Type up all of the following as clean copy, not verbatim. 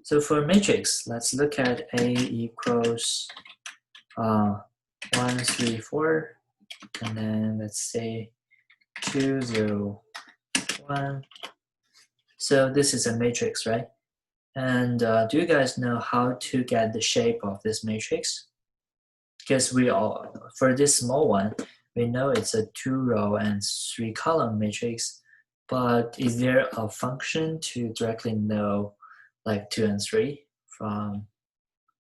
So for matrix, let's look at A equals 1, 3, 4, and then let's say 2, 0, 1. So this is a matrix, right? And do you guys know how to get the shape of this matrix? Because for this small one, we know it's a 2-row and 3-column matrix, but is there a function to directly know like 2 and 3 from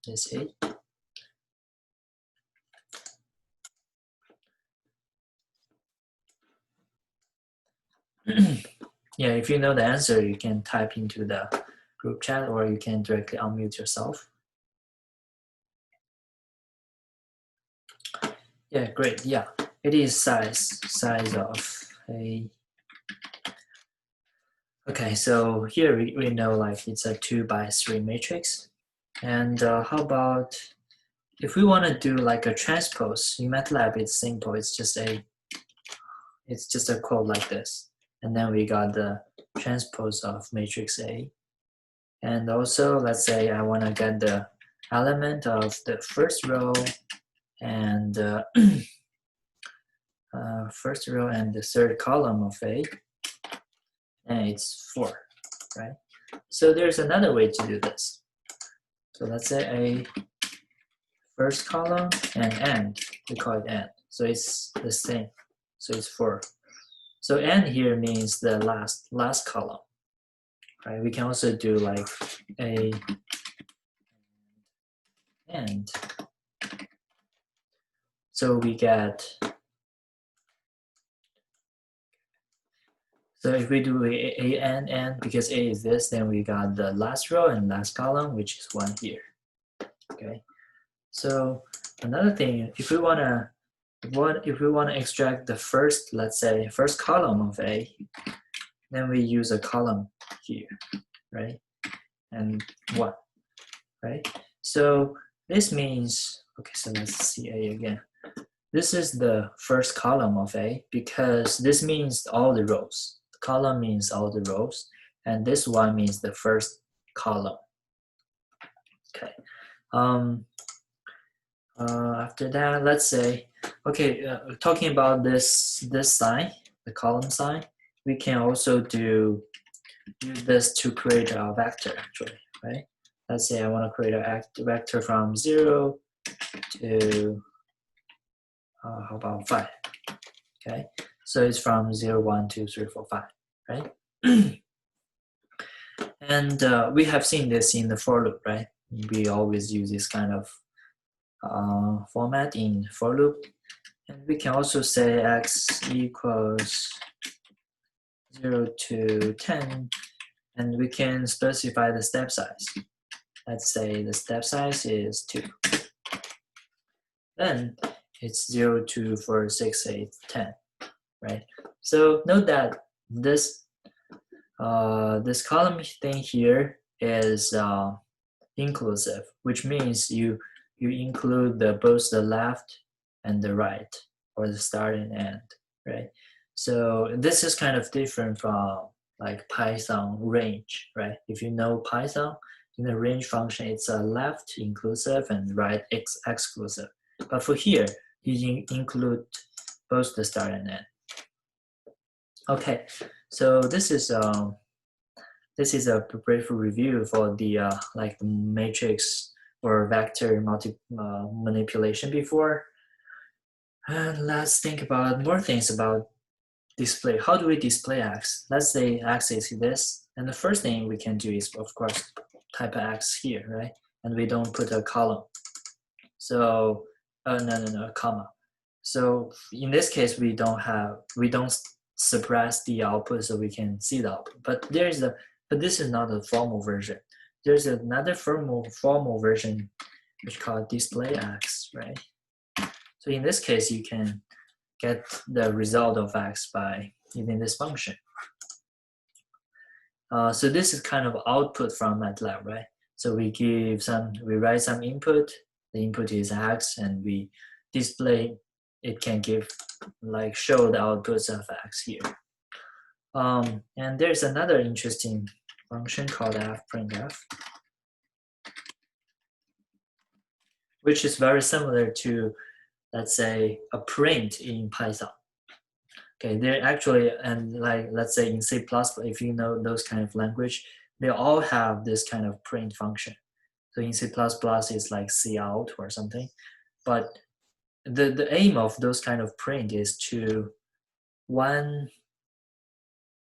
this A? Yeah, if you know the answer, you can type into the group chat or you can directly unmute yourself. Yeah, great. Yeah, it is size of A. Okay, so here we know like it's a 2 by 3 matrix. And how about if we want to do like a transpose in Matlab? It's simple. It's just a code like this, and then we got the transpose of matrix A. And also, let's say I want to get the element of the first row and first row and the third column of A, and it's 4, right? So there's another way to do this. So let's say A first column and end, we call it end. So it's the same. So it's 4. So end here means the last column, right? We can also do like A end. So we get, so if we do A and because A is this, then we got the last row and last column, which is 1 here. Okay. So another thing, if we wanna extract the first, let's say first column of A, then we use a column here, right? And 1, right? So this means, okay, so let's see A again. This is the first column of A because this means all the rows. The column means all the rows, and this one means the first column. Okay. After that, let's say, okay, talking about this sign, the column sign, we can also use this to create a vector, actually, right? Let's say I want to create a vector from 0 to how about 5? Okay, so it's from 0, 1, 2, 3, 4, 5, right? And we have seen this in the for loop, right? We always use this kind of format in for loop. And we can also say x equals 0 to 10, and we can specify the step size. Let's say the step size is 2. Then it's 0, 2, 4, 6, 8, 10, right? So note that this column thing here is inclusive, which means you include both the left and the right, or the start and end, right? So this is kind of different from like Python range, right? If you know Python, in the range function, it's a left inclusive and right exclusive. But for here, you include both the start and end. Okay, so this is a brief review for the like the matrix or vector manipulation before. And let's think about more things about display. How do we display x? Let's say x is this, and the first thing we can do is, of course, type x here, right? And we don't put a column. So no, comma. So in this case, we don't suppress the output so we can see the output. But this is not a formal version. There's another formal version which called display x, right? So in this case, you can get the result of x by using this function. So this is kind of output from Matlab, right? So we write some input. The input is x, and we display. It can show the outputs of x here. And there's another interesting function called fprintf. which is very similar to, let's say, a print in Python. Okay, they're actually, and like, let's say in C++, if you know those kind of language, they all have this kind of print function. So in C++, it's like cout or something. But the aim of those kind of print is to, one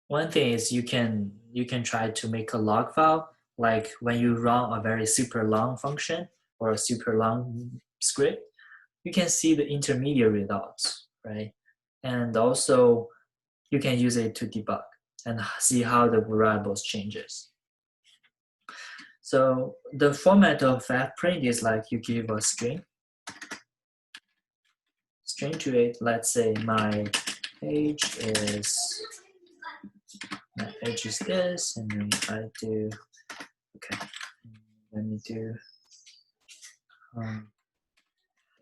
thing is you can try to make a log file, like when you run a very super long function or a super long script, you can see the intermediate results, right? And also you can use it to debug and see how the variables changes. So the format of fprint is like you give a string to it. Let's say my age is this, and then I do, okay, let me do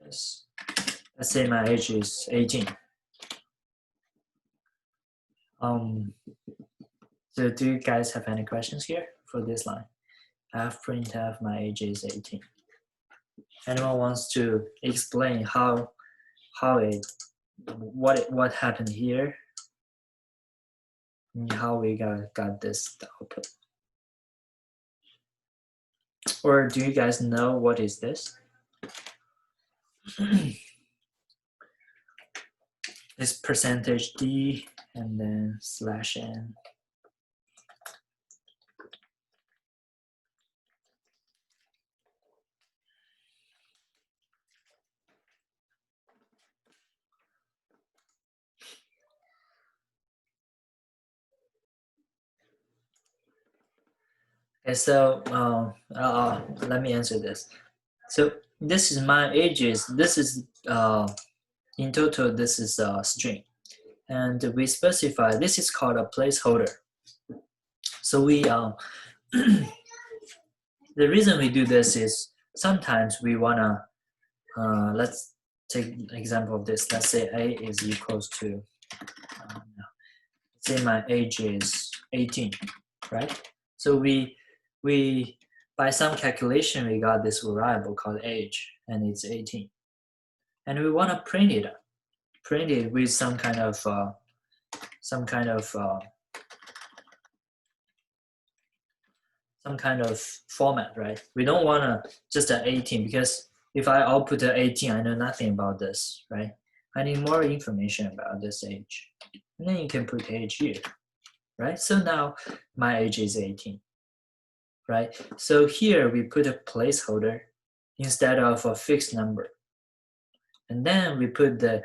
this. Let's say my age is 18. So do you guys have any questions here for this line? Fprintf my age is 18. Anyone wants to explain what happened here and how we got this output? Or do you guys know what is this? It's percentage %d and then /n. Okay, so let me answer this. So this is my ages. This is in total. This is a string, and we specify this is called a placeholder. So we the reason we do this is sometimes we wanna let's take an example of this. Let's say a is equals to say my age is 18, right? So we by some calculation we got this variable called age, and it's 18, and we want to print it with some kind of format, right? We don't want to just an 18, because if I output an 18, I know nothing about this, right? I need more information about this age, and then you can put age here, right? So now my age is 18. Right? So here we put a placeholder instead of a fixed number. And then we put the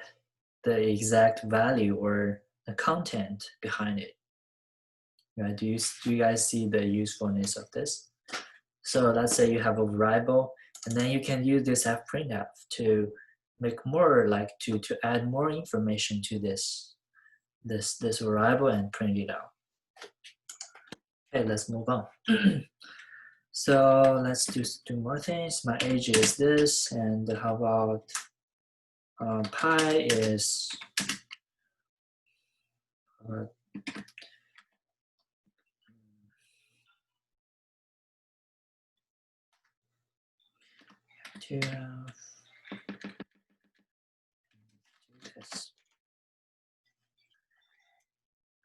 exact value or the content behind it. Right? Do you guys see the usefulness of this? So let's say you have a variable, and then you can use this fprintf to make more, like to add more information to this variable and print it out. Okay, let's move on. So let's do more things. My age is this, and how about pi is uh, 2.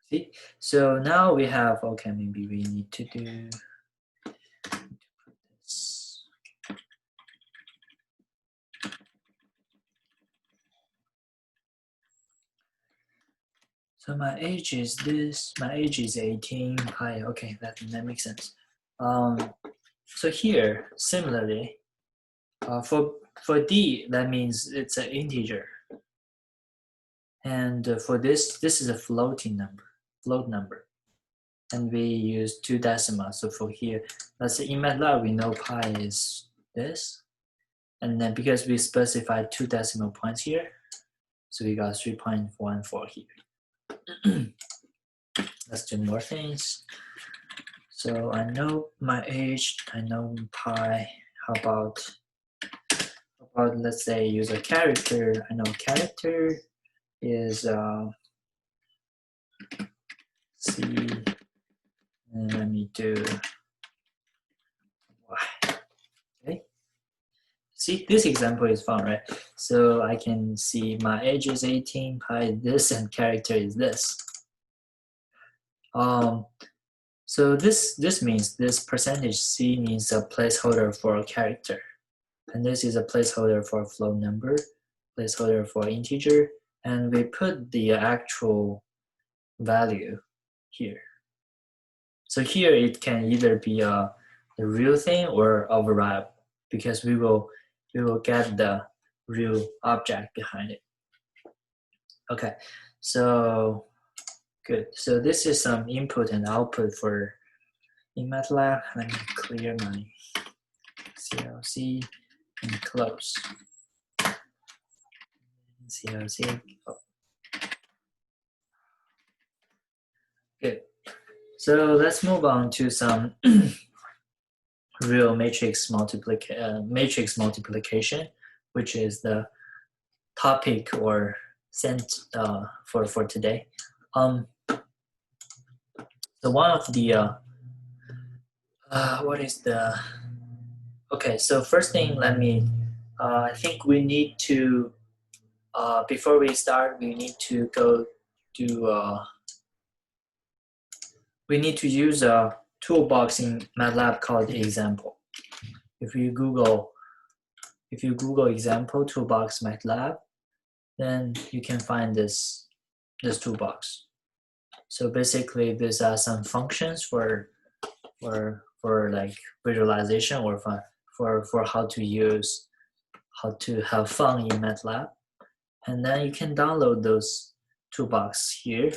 See, so now we have, okay, maybe we need to do this. So my age is this, my age is 18 pi, okay, that makes sense. So here, similarly, for d, that means it's an integer. And for this is a float number. And we use 2 decimals. So for here, let's say in Matlab, we know pi is this. And then because we specified 2 decimal points here, so we got 3.14 here. Let's do more things. So I know my age, I know pi. How about let's say use a character. I know character is C, and let me do Y. Okay, see, this example is fun, right? So I can see my age is 18, height this, and character is this. So this means this percentage C means a placeholder for a character. And this is a placeholder for a float number, placeholder for integer, and we put the actual value here. So here it can either be a real thing or a variable, because we will get the real object behind it. Okay, so good. So this is some input and output for in Matlab. Let me clear my CLC and close. CLC. Oh. Good. So let's move on to some real matrix multiplication, which is the topic or sent for today. So one of the what is the okay? So first thing, let me. I think we need to before we start, we need to go to. We need to use a toolbox in Matlab called example. If you Google example toolbox Matlab, then you can find this toolbox. So basically, these are some functions for like visualization or for how to have fun in Matlab, and then you can download those toolbox here.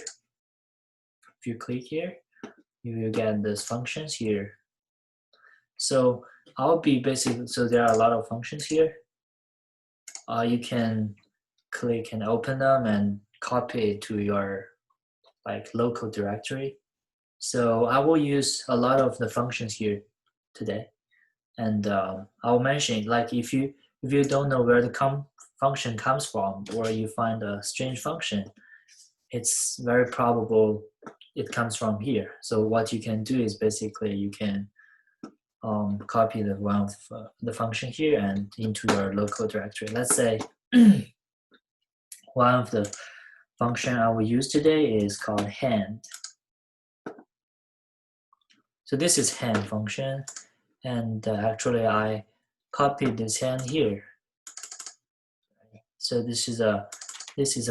If you click here, you will get these functions here. So I'll be basically, so there are a lot of functions here. You can click and open them and copy it to your like local directory. So I will use a lot of the functions here today, and I'll mention like if you don't know where the function comes from, or you find a strange function, it's very probable it comes from here. So what you can do is basically you can copy the one of the function here and into your local directory. Let's say one of the function I will use today is called hand. So this is hand function, and actually I copied this hand here. So this is a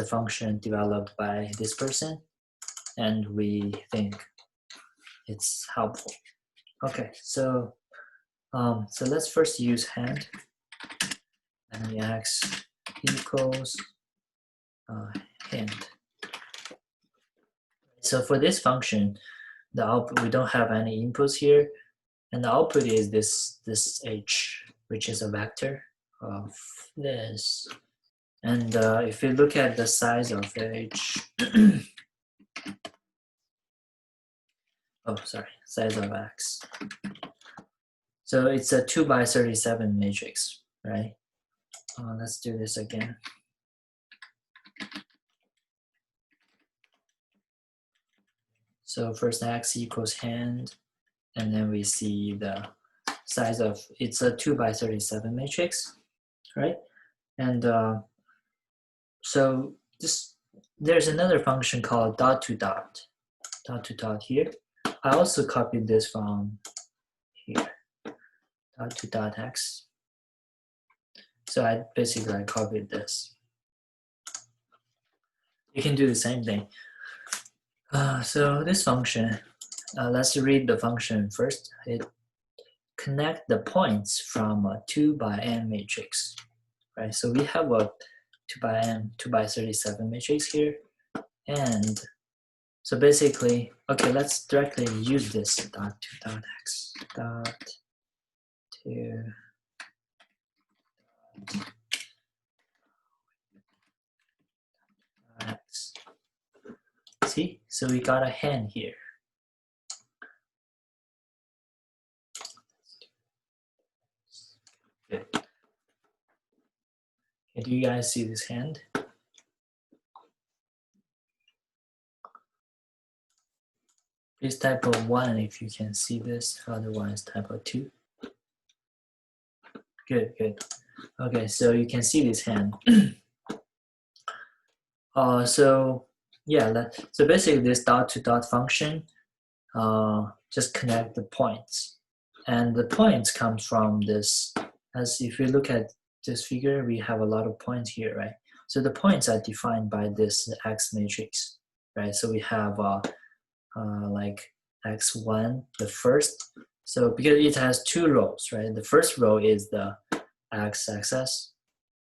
function developed by this person, and we think it's helpful. Okay, so so let's first use hand, and x equals hand. So for this function, the output, we don't have any inputs here, and the output is this h, which is a vector of this. And if you look at the size of h, oh sorry, size of x. So it's a 2 by 37 matrix, right? Let's do this again. So first x equals hand, and then we see the size of, it's a 2 by 37 matrix, right? And so there's another function called dot to dot here. I also copied this from here, dot to dot x. So I copied this. You can do the same thing. So this function, let's read the function first. It connect the points from a 2 by n matrix, right? So we have a 2 by n, 2 by 37 matrix here, and so basically, okay, let's directly use this dot to dot x, dot to dot x. See, so we got a hand here. Good. Okay, do you guys see this hand? Please type a 1 if you can see this, otherwise type a 2. Good, good. Okay, so you can see this hand. So yeah, so basically this dot to dot function just connect the points, and the points comes from this. As if you look at this figure, we have a lot of points here, right? So the points are defined by this X matrix, right? So we have like X1, the first. So because it has two rows, right? The first row is the X-axis,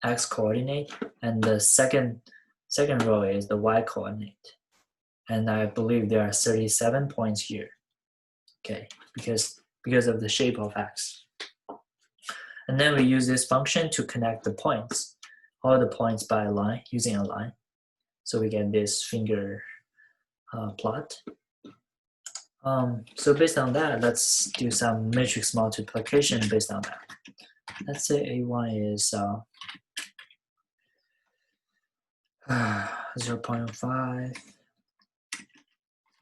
X coordinate, and the second row is the Y coordinate. And I believe there are 37 points here. Okay, because of the shape of X. And then we use this function to connect the points, all the points by a line, using a line. So we get this finger plot. So based on that, let's do some matrix multiplication based on that. Let's say A1 is 0.5,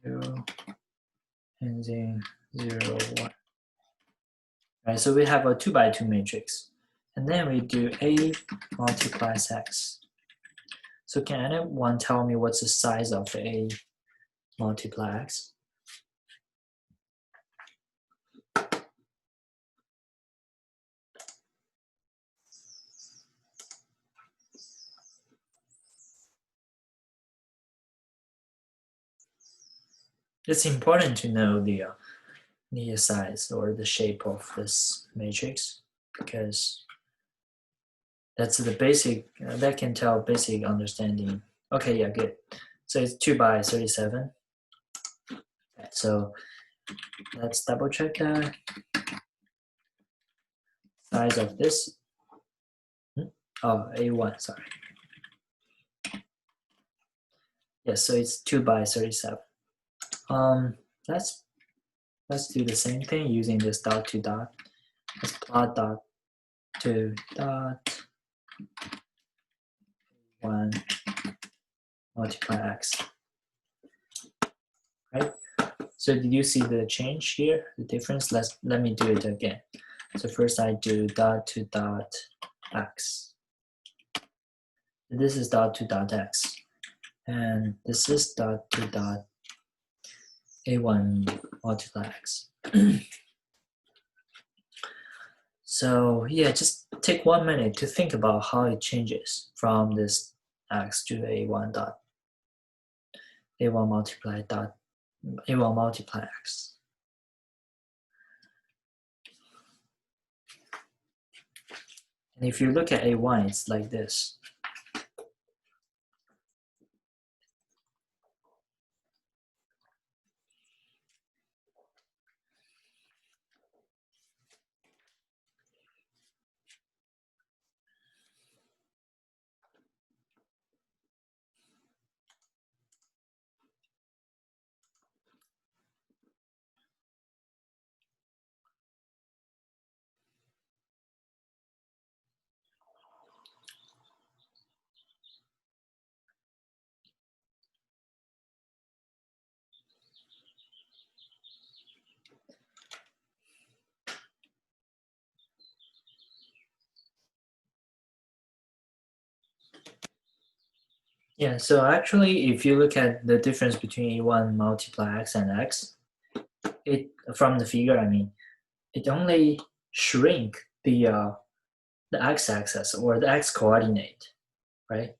0, and then 0, 1. Right, so we have a 2 by 2 matrix. And then we do A multiplies X. So can anyone tell me what's the size of A multiply X? It's important to know the size or the shape of this matrix, because that's the basic, that can tell basic understanding. Okay, yeah, good. So it's 2 by 37. Okay, so let's double check that. Size of this, oh, A1, sorry. Yes, so it's 2 by 37. Let's do the same thing using this dot to dot. Let's plot dot to dot 1 multiply X. Right? So did you see the change here, the difference? Let me do it again. So first I do dot to dot X. This is dot to dot X. And this is dot to dot A1 multiply X. So yeah, just take 1 minute to think about how it changes from this X to the A1 dot A1 multiply dot A1 multiply X. And if you look at A1, it's like this. Yeah, so actually, if you look at the difference between A1 multiply X and X, it from the figure, I mean, it only shrink the X-axis or the X coordinate, right?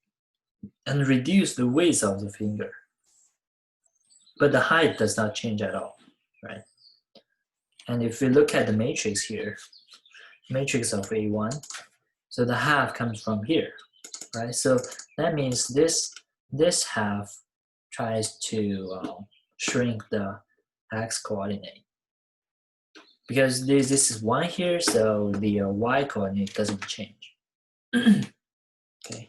And reduce the width of the finger. But the height does not change at all, right? And if we look at the matrix here, matrix of A1, so the half comes from here, right? So that means this half tries to shrink the X coordinate. Because this is 1 here, so the Y coordinate doesn't change. Okay,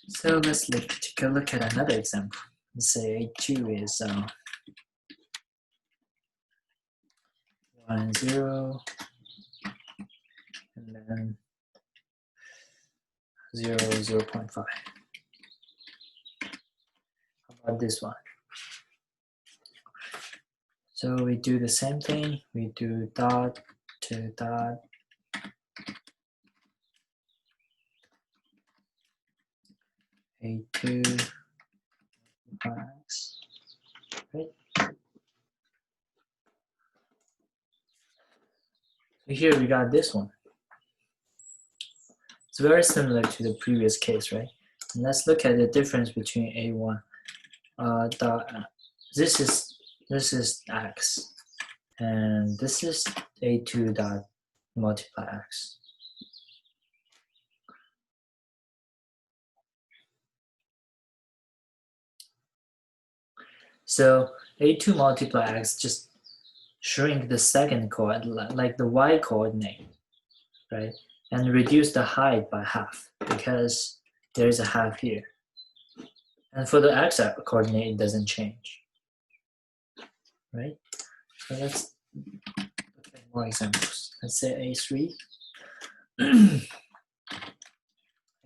so let's take a look at another example. Let's say A2 is 1, 0, and then 0, 0.5. How about this one? So we do the same thing. We do dot to dot A2 x, right? So here we got this one. It's very similar to the previous case, right? And let's look at the difference between A1 dot. This is x, and this is A2 dot multiply x. So A2 multiply x just shrink the second coordinate, like the y coordinate, right? And reduce the height by half because there is a half here. And for the x coordinate, it doesn't change, right? So let's look at more examples. Let's say A3.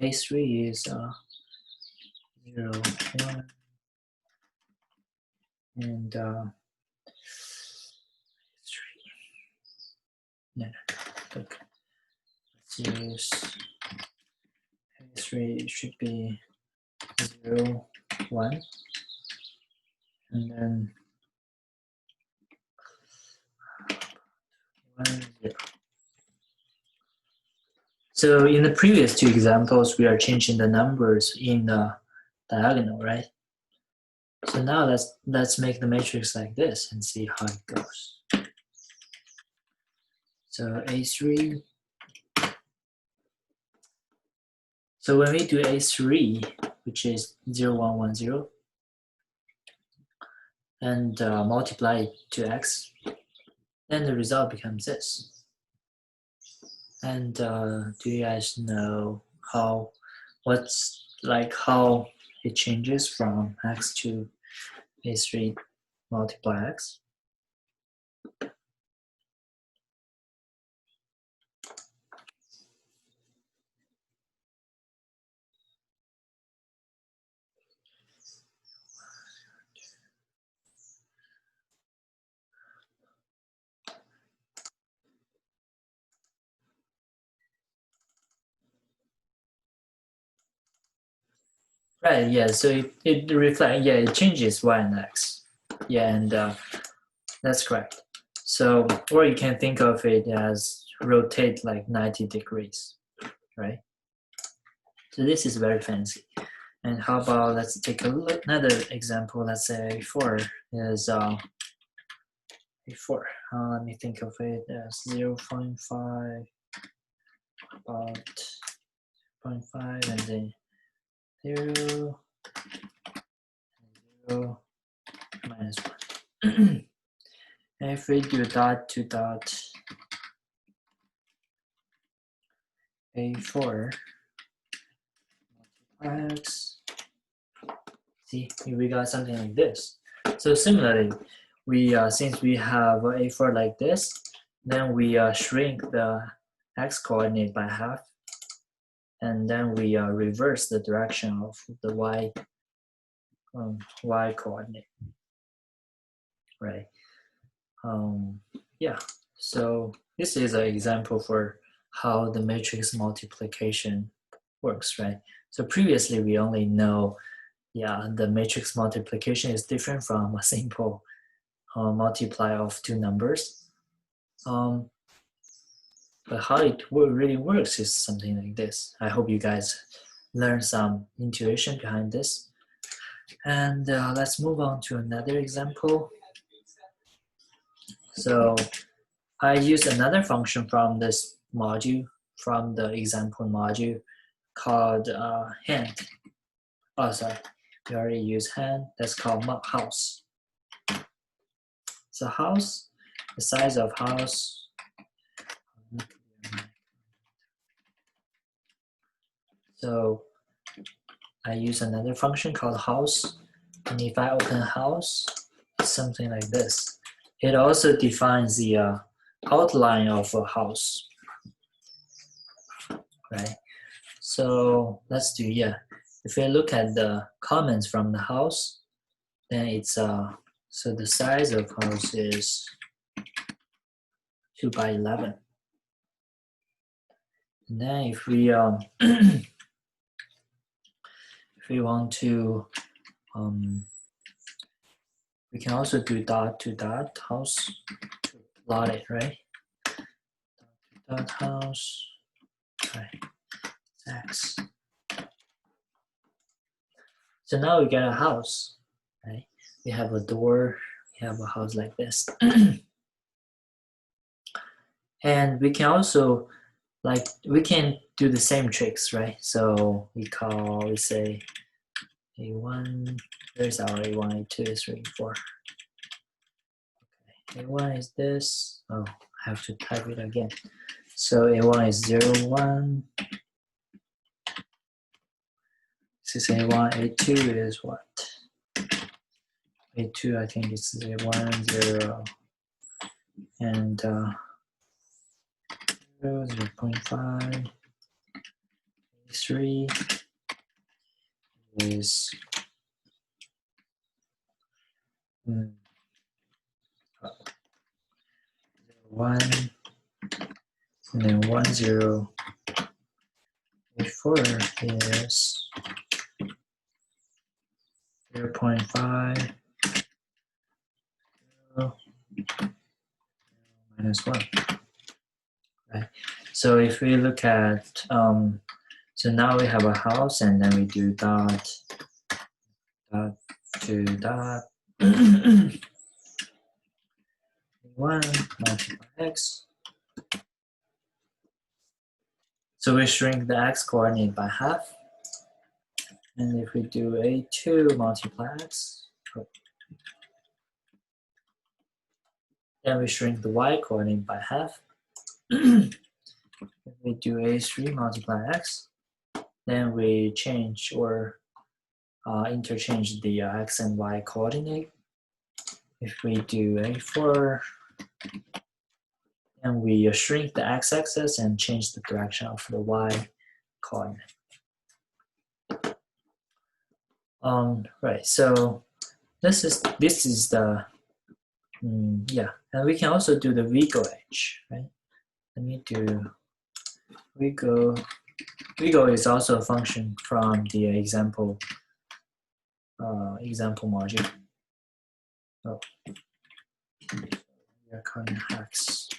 A3 is 0, 1, and 3. No, look. Let's use A3 should be 0, 1, and then 1, 0. So in the previous two examples, we are changing the numbers in the diagonal, right? So now let's make the matrix like this and see how it goes. So A3. So when we do A3, which is 0, 1, 1, 0, and multiply it to x, then the result becomes this. And do you guys know how it changes from x to A3 multiply x? Right, yeah, so it reflects, yeah, it changes y and x. Yeah, and that's correct. So, or you can think of it as rotate like 90 degrees, right? So this is very fancy. And how about, let's take a look, another example. Let's say A4 is A4. Let me think of it as 0.5, about 0.5, and then 0, 0, minus 1. And if we do dot to dot A4 x, see, we got something like this. So similarly, we since we have A4 like this, then we shrink the x coordinate by half, and then we reverse the direction of the y coordinate, right? Yeah, so this is an example for how the matrix multiplication works, right? So previously we only know, yeah, the matrix multiplication is different from a simple multiply of two numbers. But how it really works is something like this. I hope you guys learn some intuition behind this. And let's move on to another example. So I use another function from this module, from the example module, called hand. Oh, sorry, we already use hand. That's called house. So house, the size of house. So I use another function called house, and if I open house, it's something like this. It also defines the outline of a house, right? So let's do, yeah. If we look at the comments from the house, then it's so the size of house is 2 by 11. And then if we if if we want to, we can also do dot to dot house to plot it, right? Dot house, right? X. So now we get a house, right? We have a door, we have a house like this. And we can also, like, we can do the same tricks, right? So we say A1, there's our A1, A2, A3, A4. Okay. A1 is this. Oh, I have to type it again. So A1 is 0, 1. This is A1, A2 is what? A2, I think it's 1, 0. And 0, 0.5. A3 is 1, and then 1, 0. A4 is 0.5, 0, minus 1. Right. So if we look at, so now we have a house, and then we do dot to dot 1 multiply x. So we shrink the x coordinate by half. And if we do A2 multiply x, then we shrink the y coordinate by half. If we do A3 multiply x, then we change or interchange the x and y coordinate. If we do A4, then we shrink the x-axis and change the direction of the y coordinate. Right, so this is the yeah, and we can also do the Vigo edge, right? Let me do Vigo. Vigo is also a function from the example module. Oh, we are calling hacks.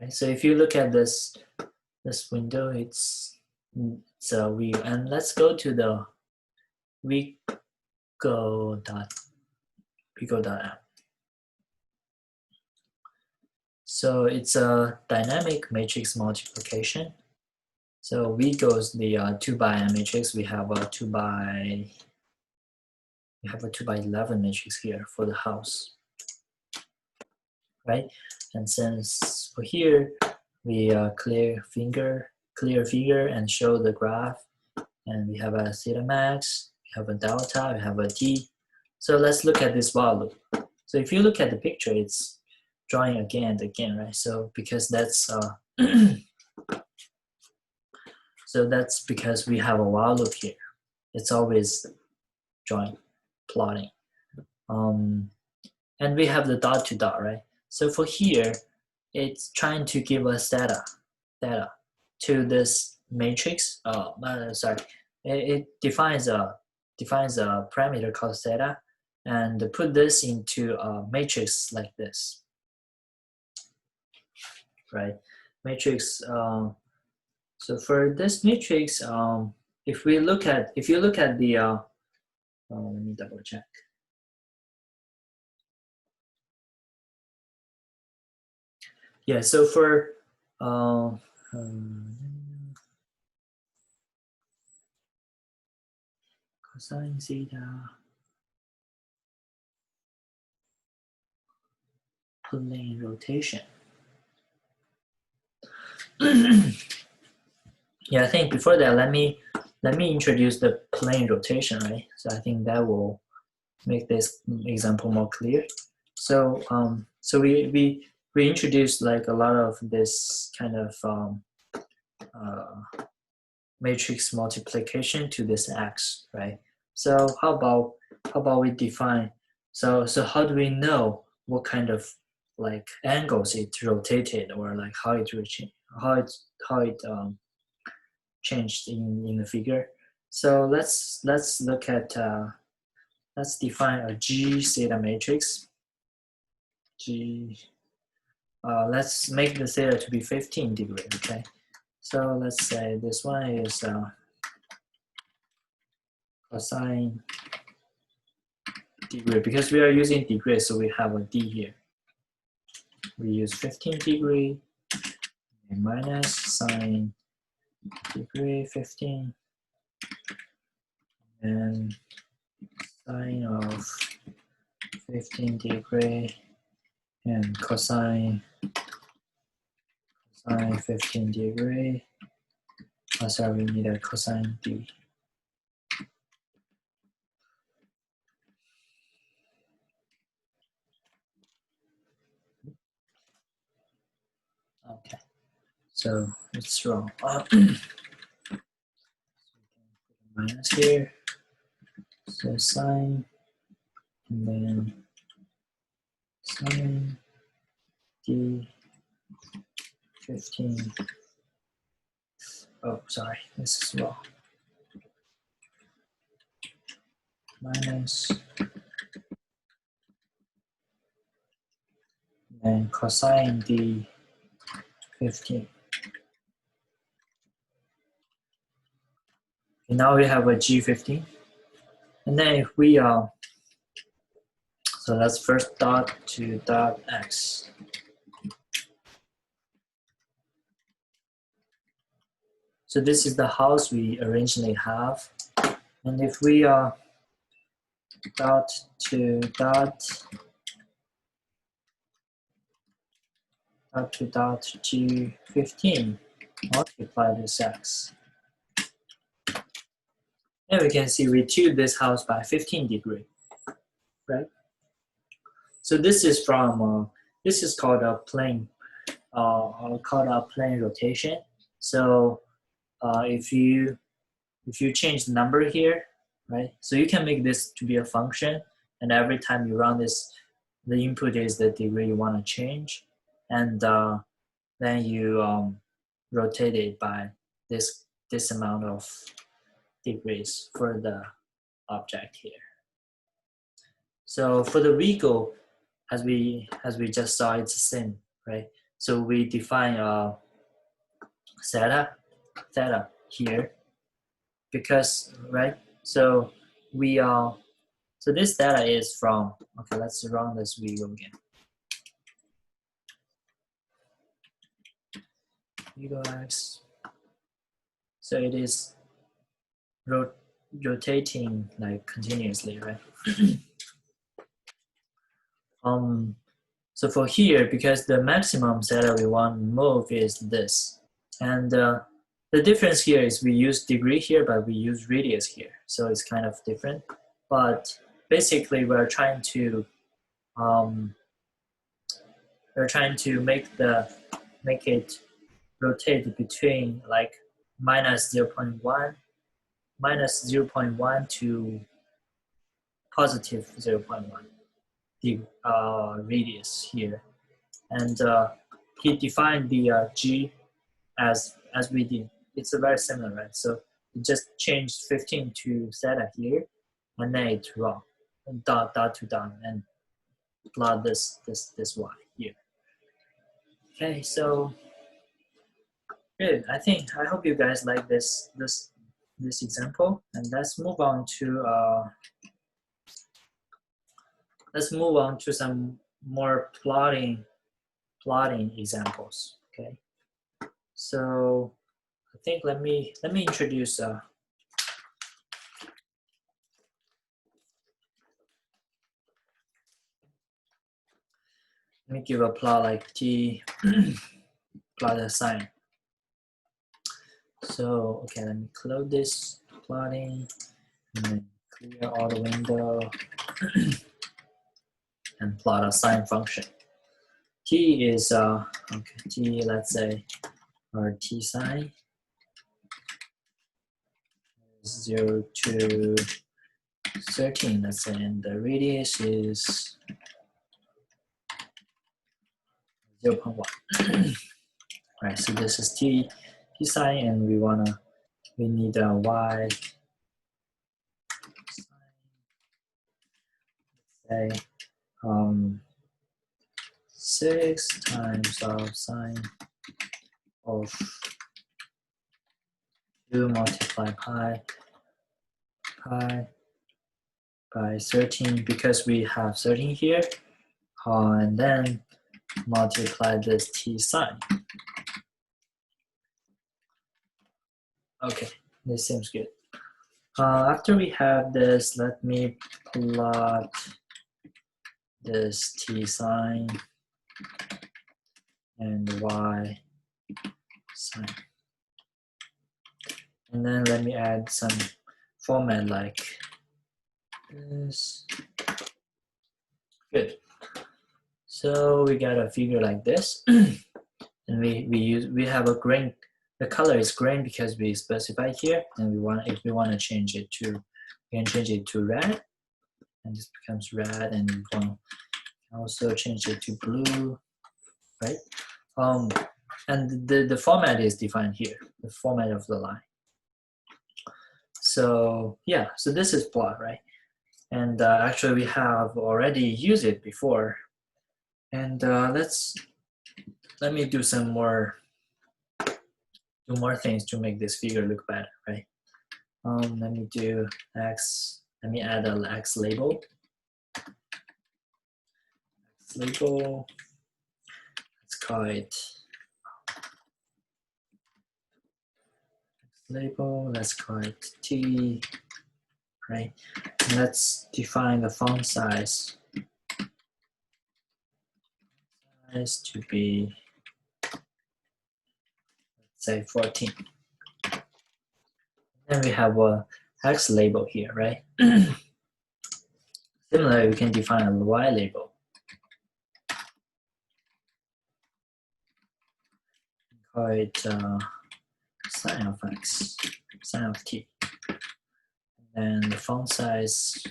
Right, so if you look at this window, it's a view, and let's go to the Vigo.app. So it's a dynamic matrix multiplication. So Vigo is the 2 by n matrix. We have a 2 by 11 matrix here for the house, right? And since for here we clear figure and show the graph, and we have a theta max, we have a delta, we have a t. So let's look at this while loop. So if you look at the picture, it's drawing again and again, right? So because that's so that's because we have a while loop here. It's always drawing, plotting. And we have the dot to dot, right? So for here, it's trying to give us data to this matrix. Sorry, it defines a parameter called theta, and put this into a matrix like this, right? Matrix. So for this matrix, if you look at the, let me double check. Yeah, so for cosine theta plane rotation. Yeah, I think before that, let me introduce the plane rotation, right? So I think that will make this example more clear. So so we introduced like a lot of this kind of matrix multiplication to this x, right? So how about we define? So how do we know what kind of like angles it rotated, or like how it changed in the figure. So let's look at let's define a G theta matrix. G. Let's make the theta to be 15 degree. Okay. So let's say this one is cosine degree, because we are using degree, so we have a D here. We use 15 degree and minus sine degree 15 and sine of 15 degree and cosine 15 degree. Oh, sorry, we need a cosine D. Okay, so it's wrong. Minus here, so sine, and then sine D 15. Oh, sorry, this is wrong. Minus and cosine D 15. And now we have a G15. And then if we so let's first dot to dot X. So this is the house we originally have. And if we dot to dot G15, multiply this X. And we can see we tube this house by 15 degree, right? So this is from, this is called a plane, plane rotation. So if you change the number here, right? So you can make this to be a function, and every time you run this, the input is the degree you want to change, and then you rotate it by this amount of degrees for the object here. So for the wiggle, as we just saw, it's the same, right? So we define theta here, because, right? So we so this theta is from, okay, let's run this wiggle again. Wiggle X. So it is rotating like continuously, right? So for here, because the maximum theta we want to move is this, and the difference here is we use degree here, but we use radius here, so it's kind of different. But basically, we're trying to make it rotate between like minus 0.1 to positive 0.1, the radius here, and he defined the G as we did. It's a very similar, right? So it just changed 15 to theta here, and then it's wrong, dot to dot, and plot this y here. Okay, so good. I hope you guys like this example, and let's move on to some more plotting examples. Okay, so I think let me introduce let me give a plot like T plot a sign. So okay, let me close this plotting and then clear all the window and plot a sine function. T is okay, T, let's say our T sine is 0 to 13, let's say, and the radius is 0.1. Right, so this is T sine, and we wanna we need a y, say 6 times of sine of 2 multiply pi by 13, because we have 13 here, and then multiply this t sine. Okay, this seems good. After we have this, let me plot this t sine and y sine. And then let me add some format like this. Good. So we got a figure like this. And we have a green, the color is green because we specify here, and if we want to change it to, we can change it to red, and this becomes red, and we want to also change it to blue, right? And the format is defined here, the format of the line. So yeah, so this is plot, right? And actually we have already used it before. And let me do some more things to make this figure look better, right? Let me do x, let me add an x label. Let's call it label, let's call it t, right? And let's define the font size to be, let's say 14. Then we have a x label here, right? Similarly, we can define a y label. Call it sine of x, sine of t. And the font size,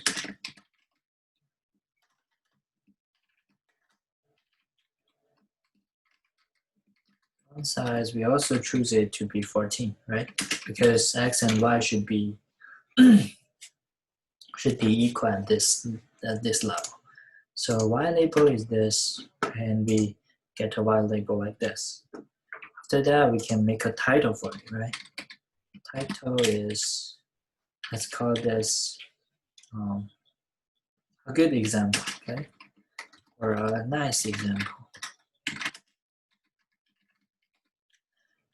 we also choose it to be 14, right? Because x and y should be equal at this level. So y label is this, and we get a y label like this. After that, we can make a title for it, right? Title is, let's call this a good example, okay? Or a nice example.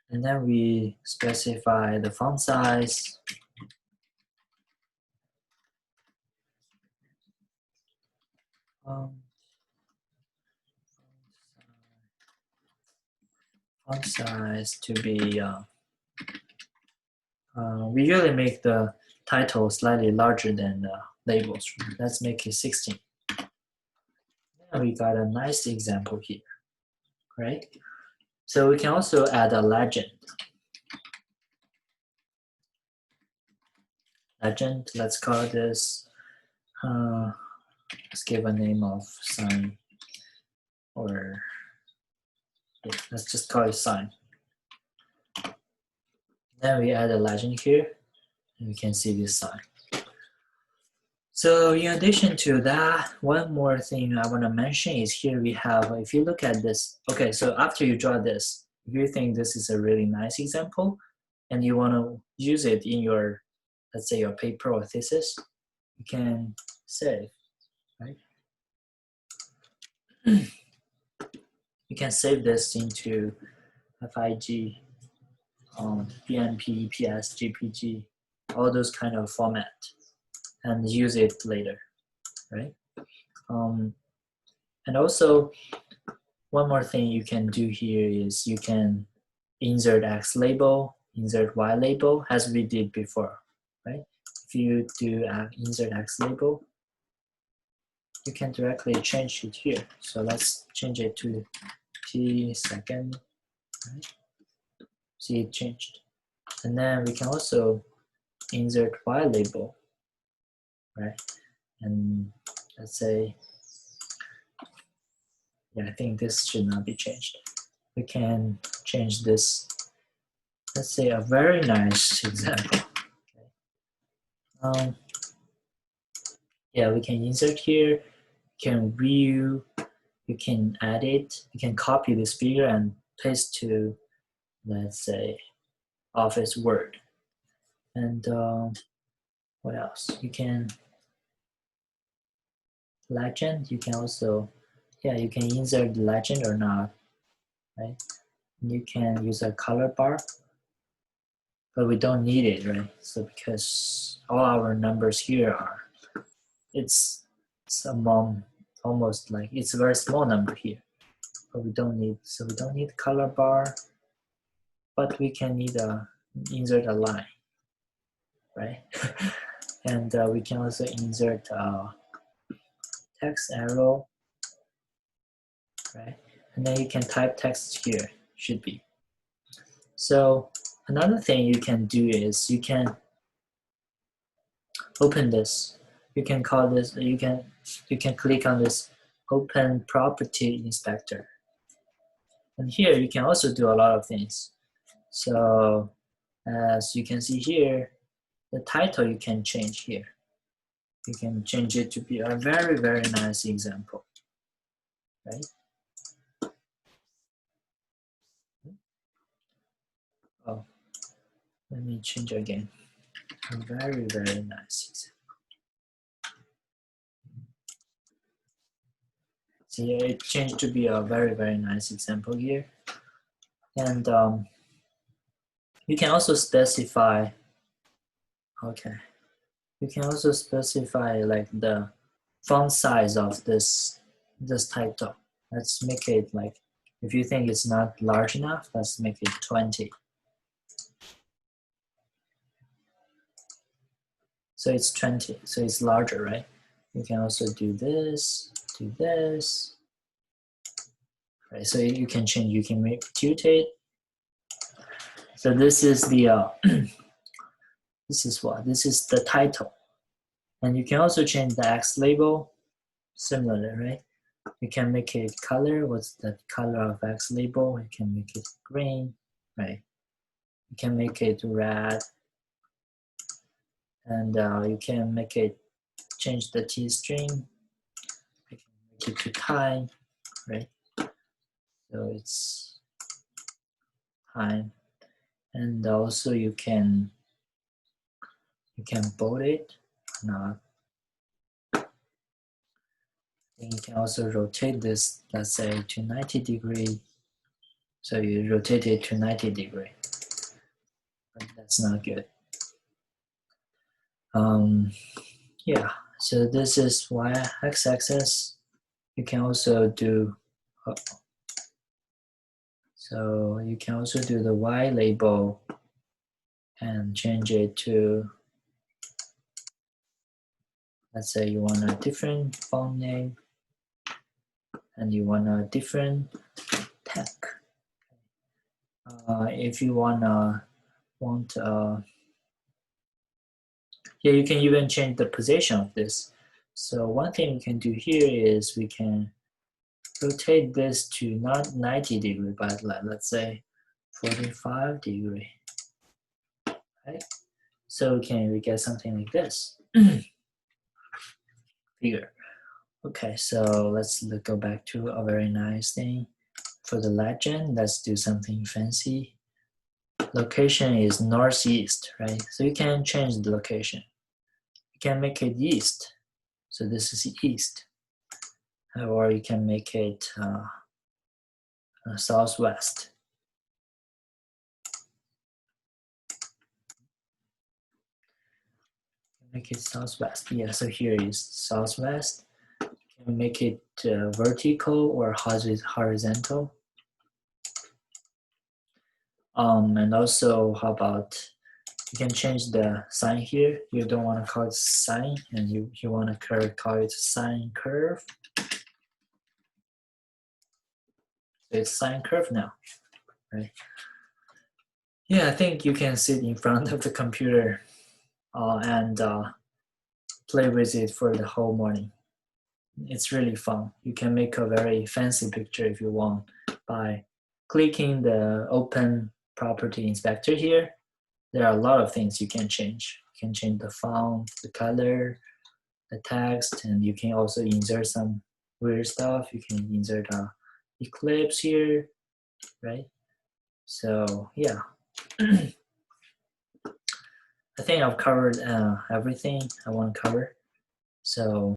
And then we specify the font size. Font size to be, we usually make the title slightly larger than the labels. Let's make it 16. And we got a nice example here, right? So we can also add a legend. Legend, let's call this, let's give a name of sign, or yeah, let's just call it sign. Then we add a legend here, and we can see this sign. So in addition to that, one more thing I want to mention is here we have, if you look at this, okay, so after you draw this, if you think this is a really nice example and you want to use it in your, let's say your paper or thesis, you can save, right? You can save this into FIG, BMP, EPS, GPG, all those kind of format, and use it later, right? And also, one more thing you can do here is you can insert X label, insert Y label, as we did before, right? If you do insert X label, you can directly change it here. So let's change it to T second, right? See, it changed. And then we can also insert Y label, right? And let's say, yeah, I think this should not be changed. We can change this let's say a very nice example. Yeah, we can insert here, you can view, you can edit, you can copy this figure and paste to, let's say, Office Word. And what else? You can legend, you can also, yeah, you can insert the legend or not, right? You can use a color bar, but we don't need it, right? So because all our numbers here are, it's among almost like, it's a very small number here, but we don't need, so we don't need color bar, but we can need a, insert a line, right? And we can also insert text arrow, right? And then you can type text here, should be. So another thing you can do is you can open this. You can call this, you can click on this open property inspector. And here you can also do a lot of things. So as you can see here, the title you can change here. You can change it to be a very, very nice example, right? Oh, let me change again. A very, very nice example. See, it changed to be a very, very nice example here. And you can also specify, okay, you can also specify like the font size of this title. Let's make it like, if you think it's not large enough, let's make it 20. So it's 20, so it's larger, right? You can also do this, right? So you can change, you can mutate. So this is the, this is what? This is the title. And you can also change the X label, similarly, right? You can make it color, what's the color of X label? You can make it green, right? You can make it red. And you can make it, change the T string, you can make it to time, right? So it's time. And also you can bold it or not. And you can also rotate this, let's say to 90 degree. So you rotate it to 90 degree. But that's not good. Yeah, so this is y-axis. You can also do, so you can also do the Y label and change it to, let's say you want a different font name and you want a different tag. If you yeah, you can even change the position of this. So one thing we can do here is we can rotate this to not 90 degree, but let's say 45 degree, right? So we get something like this figure. Okay, so let's go back to a very nice thing. For the legend, let's do something fancy. Location is northeast, right? So you can change the location. You can make it east. So this is east. Or you can make it southwest. Make it southwest. Yeah, so here is southwest. You can make it vertical or horizontal. And also, how about you can change the sign here. You don't want to call it sign, and you want to call it sine curve. So it's sine curve now, right? Yeah, I think you can sit in front of the computer and play with it for the whole morning. It's really fun. You can make a very fancy picture if you want by clicking the open property inspector here, there are a lot of things you can change. You can change the font, the color, the text, and you can also insert some weird stuff. You can insert a eclipse here, right? So yeah, I think I've covered everything I want to cover. So